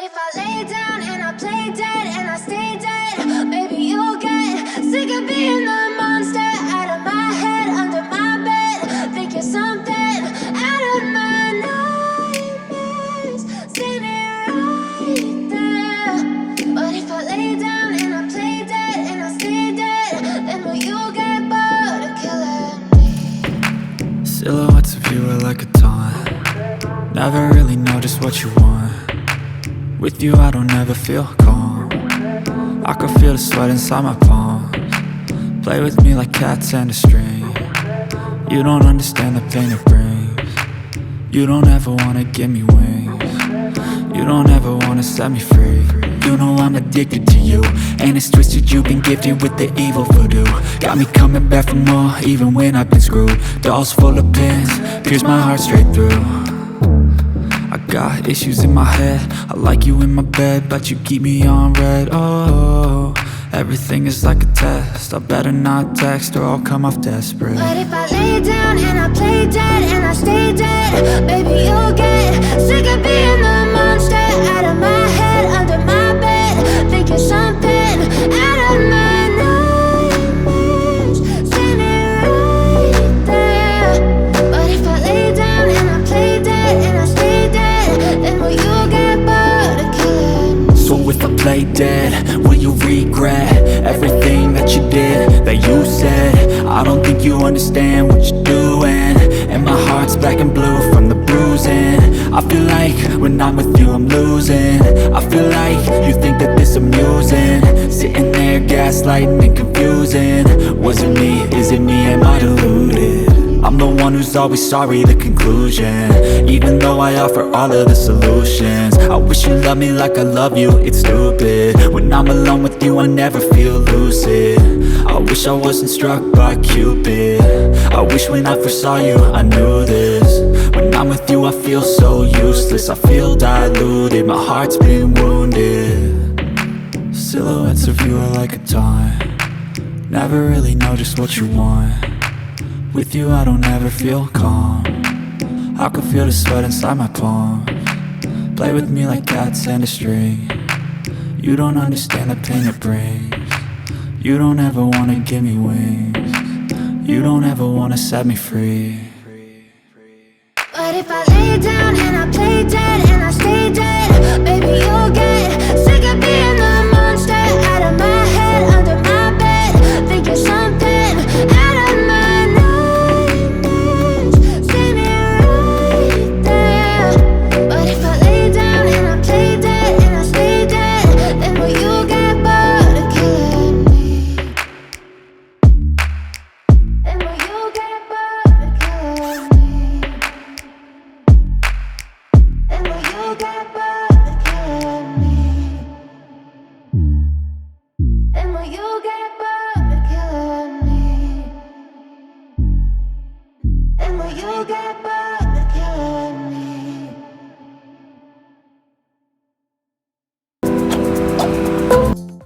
if I lay down and I play dead and I stay dead, maybe you'll get sick of being the monster out of my head, under my bed. Think you're something out of my nightmares, standing right there. But if I lay down and I play dead and I stay dead, then will you get bored of killing me? Silhouettes of you are like a taunt. Never really know just what you want. With you I don't ever feel calm. I can feel the sweat inside my palms. Play with me like cats and a string. You don't understand the pain it brings. You don't ever wanna give me wings. You don't ever wanna set me free. You know I'm addicted to you, and it's twisted, you've been gifted with the evil voodoo. Got me coming back for more, even when I've been screwed. Dolls full of pins, pierce my heart straight through. I got issues in my head, I like you in my bed, but you keep me on red. Oh, everything is like a test, I better not text or I'll come off desperate. But if I lay down and I play dead and I stay dead, baby you'll get sick of being the monster out of my head, under my bed. Think you're something out of my nightmares, standing right there. But if I lay down and I play dead and I stay dead, then will you get bored of killing me? So if I play dead, will you regret everything that you did, that you said? I don't think you understand what you're doing, and my heart's black and blue from the bruising. I feel like when I'm with you I'm losing. I feel like you think that this amusing, sitting there gaslighting and confusing. Was it me? Is it me? Am I deluded? I'm the one who's always sorry, the conclusion. Even though I offer all of the solutions, I wish you loved me like I love you, it's stupid. When I'm alone with you I never feel lucid. I wish I wasn't struck by Cupid. I wish when I first saw you I knew this. When I'm with you I feel so useless, I feel diluted, my heart's been wounded. Silhouettes of you are like a taunt. Never really know just what you want. With you I don't ever feel calm. I can feel the sweat inside my palms. Play with me like cats and a string. You don't understand the pain it brings. You don't ever wanna give me wings. You don't ever wanna set me free. But if I lay down and I play dead and I stay dead, baby you'll get sick of being the monster out of my head, under my bed. Think you're something out of my nightmares, standing right there. But if I lay down and I play dead and I stay dead, then will you get bored of killing me? Then will you get bored of killing me? Then will you get bored of killing me? Then will you get bored of killing me? Then will you get bored?